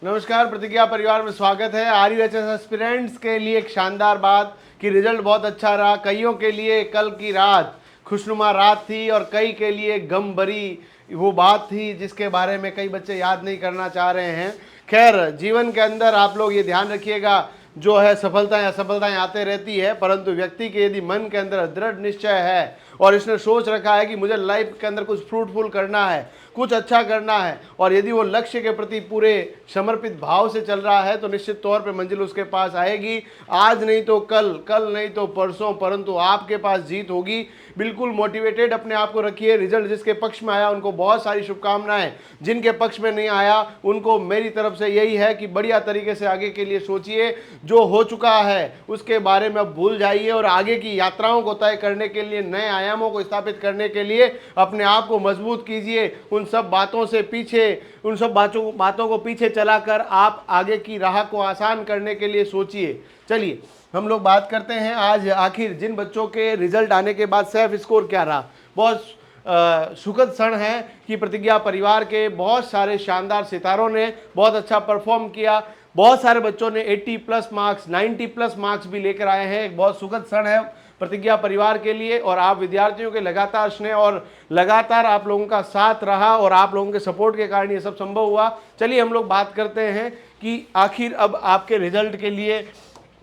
नमस्कार, प्रतिज्ञा परिवार में स्वागत है। आरयूएचएस एस्पिरेंट्स के लिए एक शानदार बात कि रिजल्ट बहुत अच्छा रहा। कईयों के लिए कल की रात खुशनुमा रात थी और कई के लिए गम भरी वो बात थी जिसके बारे में कई बच्चे याद नहीं करना चाह रहे हैं। खैर, जीवन के अंदर आप लोग ये ध्यान रखिएगा, जो है सफलताएं असफलताएं आते रहती है, परंतु व्यक्ति के यदि मन के अंदर दृढ़ निश्चय है और इसने सोच रखा है कि मुझे लाइफ के अंदर कुछ फ्रूटफुल करना है, कुछ अच्छा करना है, और यदि वो लक्ष्य के प्रति पूरे समर्पित भाव से चल रहा है तो निश्चित तौर पे मंजिल उसके पास आएगी। आज नहीं तो कल, कल नहीं तो परसों, परंतु आपके पास जीत होगी। बिल्कुल मोटिवेटेड अपने आप को रखिए। रिजल्ट जिसके पक्ष में आया उनको बहुत सारी शुभकामनाएं, जिनके पक्ष में नहीं आया उनको मेरी तरफ से यही है कि बढ़िया तरीके से आगे के लिए सोचिए। जो हो चुका है उसके बारे में अब भूल जाइए और आगे की यात्राओं को तय करने के लिए, नए आयामों को स्थापित करने के लिए अपने आप को मजबूत कीजिए। उन सब बातों से पीछे, उन सब बातों को पीछे चलाकर आप आगे की राह को आसान करने के लिए सोचिए। चलिए हम लोग बात करते हैं आज आखिर जिन बच्चों के रिजल्ट आने के बाद सेल्फ स्कोर क्या रहा। बहुत सुखद क्षण है कि प्रतिज्ञा परिवार के बहुत सारे शानदार सितारों ने बहुत अच्छा परफॉर्म किया। बहुत सारे बच्चों ने 80 प्लस मार्क्स, 90 प्लस मार्क्स भी लेकर आए हैं। एक बहुत सुखद क्षण है प्रतिज्ञा परिवार के लिए, और आप विद्यार्थियों के लगातार स्नेह और लगातार आप लोगों का साथ रहा और आप लोगों के सपोर्ट के कारण ये सब संभव हुआ। चलिए हम लोग बात करते हैं कि आखिर अब आपके रिजल्ट के लिए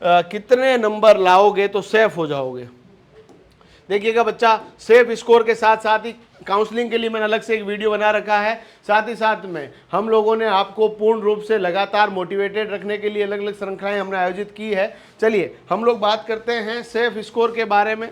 कितने नंबर लाओगे तो सेफ हो जाओगे। देखिएगा बच्चा, सेफ स्कोर के साथ साथ ही काउंसलिंग के लिए मैंने अलग से एक वीडियो बना रखा है। साथ ही साथ में हम लोगों ने आपको पूर्ण रूप से लगातार मोटिवेटेड रखने के लिए अलग अलग श्रृंखलाएं हमने आयोजित की है। चलिए हम लोग बात करते हैं सेफ स्कोर के बारे में।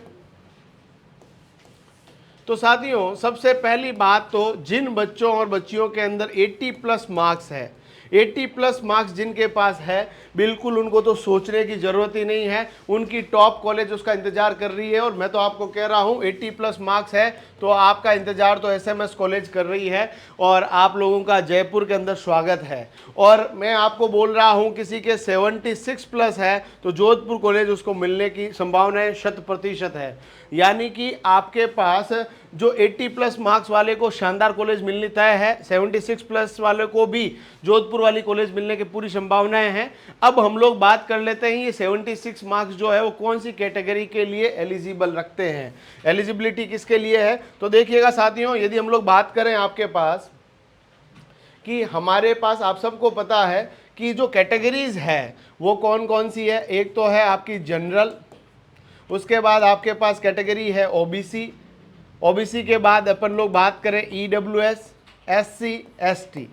तो साथियों, सबसे पहली बात तो जिन बच्चों और बच्चियों के अंदर 80 प्लस मार्क्स है, 80 प्लस मार्क्स जिनके पास है, बिल्कुल उनको तो सोचने की ज़रूरत ही नहीं है। उनकी टॉप कॉलेज उसका इंतजार कर रही है। और मैं तो आपको कह रहा हूँ 80 प्लस मार्क्स है तो आपका इंतजार तो एसएमएस कॉलेज कर रही है और आप लोगों का जयपुर के अंदर स्वागत है। और मैं आपको बोल रहा हूँ किसी के 76 प्लस है तो जोधपुर कॉलेज उसको मिलने की संभावनाएं 100% है। यानी कि आपके पास जो 80 प्लस मार्क्स वाले को शानदार कॉलेज मिलनी तय है, 76 प्लस वाले को भी जोधपुर वाली कॉलेज मिलने की पूरी संभावनाएं हैं। अब हम लोग बात कर लेते हैं ये 76 मार्क्स जो है वो कौन सी कैटेगरी के लिए एलिजिबल रखते हैं, एलिजिबिलिटी किसके लिए है। तो देखिएगा साथियों, यदि हम लोग बात करें आपके पास कि हमारे पास, आप सबको पता है कि जो कैटेगरीज है वो कौन कौन सी है। एक तो है आपकी जनरल, उसके बाद आपके पास कैटेगरी है ओबीसी, ओबीसी के बाद अपन लोग बात करें ईडब्ल्यूएस, एससी, एसटी।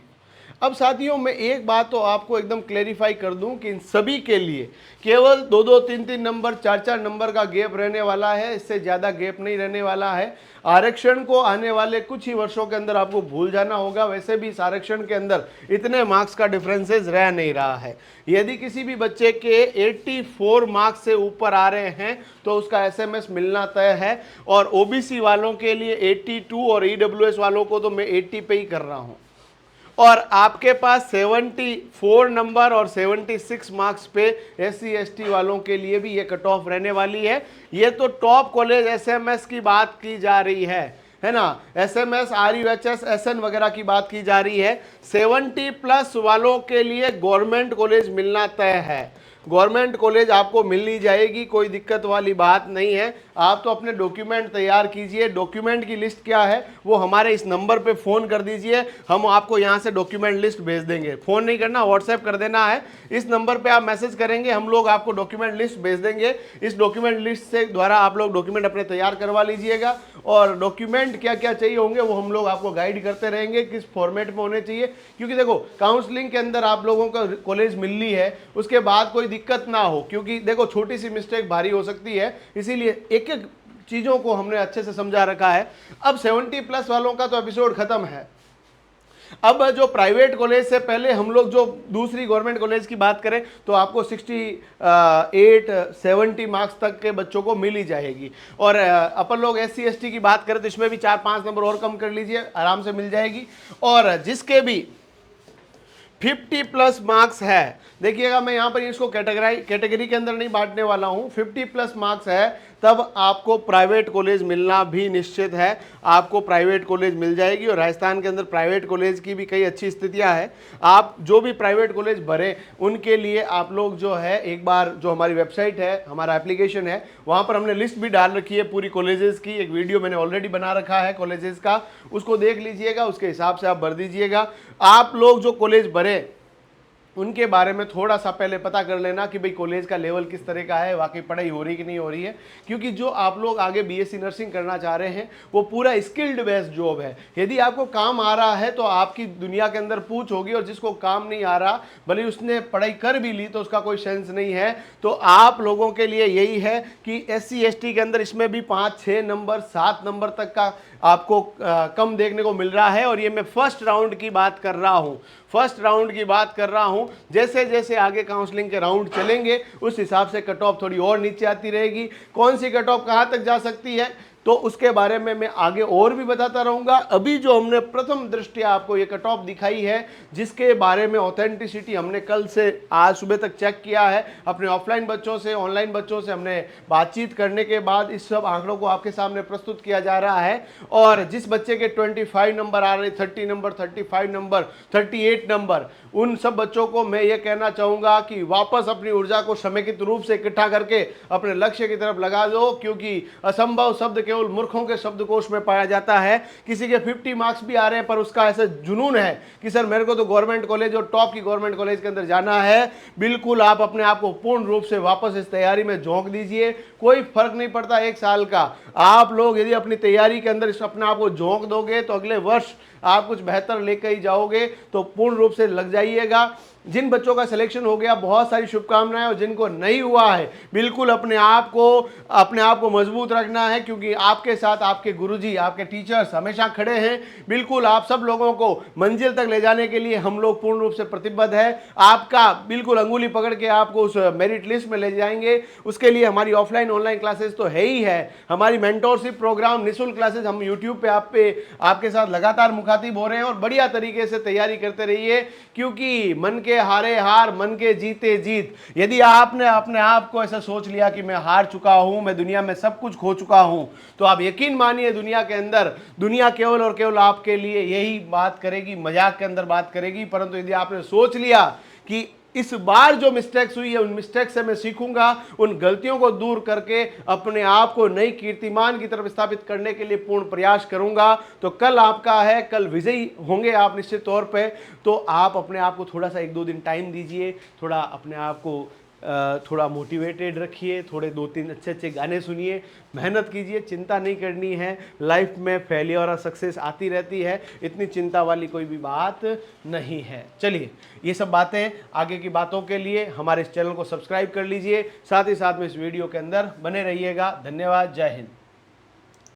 अब साथियों मैं एक बात तो आपको एकदम क्लेरिफाई कर दूं कि इन सभी के लिए केवल 2-2, 3-3 नंबर, 4-4 नंबर का गैप रहने वाला है, इससे ज़्यादा गैप नहीं रहने वाला है। आरक्षण को आने वाले कुछ ही वर्षों के अंदर आपको भूल जाना होगा। वैसे भी इस आरक्षण के अंदर इतने मार्क्स का डिफरेंसेस रह नहीं रहा है। यदि किसी भी बच्चे के 84 मार्क्स से ऊपर आ रहे हैं तो उसका एसएमएस मिलना तय है। और ओबीसी वालों के लिए 82 और ईडब्ल्यूएस वालों को तो मैं 80 पे ही कर रहा हूँ। और आपके पास 74 नंबर और 76 मार्क्स पे एससी एसटी वालों के लिए भी ये कट ऑफ रहने वाली है। ये तो टॉप कॉलेज एसएमएस की बात की जा रही है ना, एसएमएस, आरयूएचएस, एसएन वगैरह की बात की जा रही है। 70 प्लस वालों के लिए गवर्नमेंट कॉलेज मिलना तय है। गवर्नमेंट कॉलेज आपको मिलनी जाएगी, कोई दिक्कत वाली बात नहीं है। आप तो अपने डॉक्यूमेंट तैयार कीजिए। डॉक्यूमेंट की लिस्ट क्या है वो हमारे इस नंबर पे फ़ोन कर दीजिए, हम आपको यहाँ से डॉक्यूमेंट लिस्ट भेज देंगे। फ़ोन नहीं करना, व्हाट्सएप कर देना है। इस नंबर पे आप मैसेज करेंगे, हम लोग आपको डॉक्यूमेंट लिस्ट भेज देंगे। इस डॉक्यूमेंट लिस्ट से द्वारा आप लोग डॉक्यूमेंट अपने तैयार करवा लीजिएगा। और डॉक्यूमेंट क्या क्या चाहिए होंगे वो हम लोग आपको गाइड करते रहेंगे, किस फॉर्मेट में होने चाहिए। क्योंकि देखो, काउंसलिंग के अंदर आप लोगों को कॉलेज मिलनी है, उसके बाद कोई दिक्कत ना हो, क्योंकि देखो छोटी सी मिस्टेक भारी हो सकती है, इसीलिए एक एक चीज़ों को हमने अच्छे से समझा रखा है। अब 70 प्लस वालों का तो एपिसोड खत्म है। अब जो प्राइवेट कॉलेज से पहले हम लोग जो दूसरी गवर्नमेंट कॉलेज की बात करें तो आपको 68, 70 मार्क्स तक के बच्चों को मिल ही जाएगी। और अपन लोग एससी एसटी की बात करें तो इसमें भी 4-5 नंबर और कम कर लीजिए, आराम से मिल जाएगी। और जिसके भी 50 प्लस मार्क्स है, देखिएगा मैं यहाँ पर इसको कैटेगरी के अंदर नहीं बांटने वाला हूँ। 50 प्लस मार्क्स है तब आपको प्राइवेट कॉलेज मिलना भी निश्चित है। आपको प्राइवेट कॉलेज मिल जाएगी और राजस्थान के अंदर प्राइवेट कॉलेज की भी कई अच्छी स्थितियां हैं। आप जो भी प्राइवेट कॉलेज भरें उनके लिए आप लोग जो है एक बार जो हमारी वेबसाइट है, हमारा एप्लीकेशन है, वहां पर हमने लिस्ट भी डाल रखी है पूरी कॉलेजेस की। एक वीडियो मैंने ऑलरेडी बना रखा है कॉलेजेस का, उसको देख लीजिएगा, उसके हिसाब से आप भर दीजिएगा। आप लोग जो कॉलेज भरे उनके बारे में थोड़ा सा पहले पता कर लेना कि भाई कॉलेज का लेवल किस तरह का है, वाकई पढ़ाई हो रही कि नहीं हो रही है। क्योंकि जो आप लोग आगे बीएससी नर्सिंग करना चाह रहे हैं वो पूरा स्किल्ड बेस्ड जॉब है। यदि आपको काम आ रहा है तो आपकी दुनिया के अंदर पूछ होगी, और जिसको काम नहीं आ रहा भले उसने पढ़ाई कर भी ली तो उसका कोई सेंस नहीं है। तो आप लोगों के लिए यही है कि SC ST के अंदर इसमें भी 5, 6 नंबर, 7 नंबर तक का आपको कम देखने को मिल रहा है। और ये मैं फर्स्ट राउंड की बात कर रहा हूं, फर्स्ट राउंड की बात कर रहा हूं। जैसे जैसे आगे काउंसलिंग के राउंड चलेंगे उस हिसाब से कट ऑफ थोड़ी और नीचे आती रहेगी। कौन सी कट ऑफ कहां तक जा सकती है तो उसके बारे में मैं आगे और भी बताता रहूंगा। अभी जो हमने प्रथम दृष्टया आपको ये कट ऑफ दिखाई है, जिसके बारे में ऑथेंटिसिटी हमने कल से आज सुबह तक चेक किया है, अपने ऑफलाइन बच्चों से, ऑनलाइन बच्चों से हमने बातचीत करने के बाद इस सब आंकड़ों को आपके सामने प्रस्तुत किया जा रहा है। और जिस बच्चे के 25 नंबर आ रहे, 30 नंबर, 35 नंबर, 38 नंबर, उन सब बच्चों को मैं ये कहना चाहूंगा कि वापस अपनी ऊर्जा को समेकित रूप से इकट्ठा करके अपने लक्ष्य की तरफ लगा दो। क्योंकि असंभव शब्द केवल मूर्खों के शब्दकोश में पाया जाता है। किसी के 50 मार्क्स भी आ रहे हैं पर उसका ऐसा जुनून है कि सर मेरे को तो गवर्नमेंट कॉलेज और टॉप की गवर्नमेंट कॉलेज के अंदर जाना है। बिल्कुल आप अपने आप को पूर्ण रूप से वापस इस तैयारी में झोंक दीजिए। कोई फर्क नहीं पड़ता 1 साल का। आप लोग यदि अपनी तैयारी के अंदर अपने आप को झोंक दोगे तो अगले वर्ष आप कुछ बेहतर लेकर ही जाओगे। तो पूर्ण रूप से लग जाइएगा। जिन बच्चों का सिलेक्शन हो गया बहुत सारी शुभकामनाएं, और जिनको नहीं हुआ है बिल्कुल अपने आप को मजबूत रखना है। क्योंकि आपके साथ आपके गुरुजी, आपके टीचर्स हमेशा खड़े हैं। बिल्कुल आप सब लोगों को मंजिल तक ले जाने के लिए हम लोग पूर्ण रूप से प्रतिबद्ध है। आपका बिल्कुल अंगुली पकड़ के आपको उस मेरिट लिस्ट में ले जाएंगे। उसके लिए हमारी ऑफलाइन ऑनलाइन क्लासेस तो है ही है। हमारी मेंटोरशिप प्रोग्राम, निःशुल्क क्लासेस हम यूट्यूब पे आपके साथ लगातार मुखातिब हो रहे हैं। और बढ़िया तरीके से तैयारी करते रहिए, क्योंकि मन के हारे हार, मन के जीते जीत। यदि आपने अपने आप को ऐसा सोच लिया कि मैं हार चुका हूं, मैं दुनिया में सब कुछ खो चुका हूं, तो आप यकीन मानिए दुनिया के अंदर दुनिया केवल और केवल आपके लिए यही बात करेगी, मजाक के अंदर बात करेगी। परंतु यदि आपने सोच लिया कि इस बार जो मिस्टेक्स हुई है उन मिस्टेक्स से मैं सीखूंगा, उन गलतियों को दूर करके अपने आप को नई कीर्तिमान की तरफ स्थापित करने के लिए पूर्ण प्रयास करूंगा, तो कल आपका है, कल विजयी होंगे आप निश्चित तौर पे। तो आप अपने आप को थोड़ा सा 1-2 दिन टाइम दीजिए, थोड़ा अपने आप को थोड़ा मोटिवेटेड रखिए, थोड़े 2-3 अच्छे गाने सुनिए, मेहनत कीजिए। चिंता नहीं करनी है, लाइफ में फेलियर और सक्सेस आती रहती है, इतनी चिंता वाली कोई भी बात नहीं है। चलिए, ये सब बातें आगे की बातों के लिए हमारे इस चैनल को सब्सक्राइब कर लीजिए, साथ ही साथ में इस वीडियो के अंदर बने रहिएगा। धन्यवाद, जय हिंद।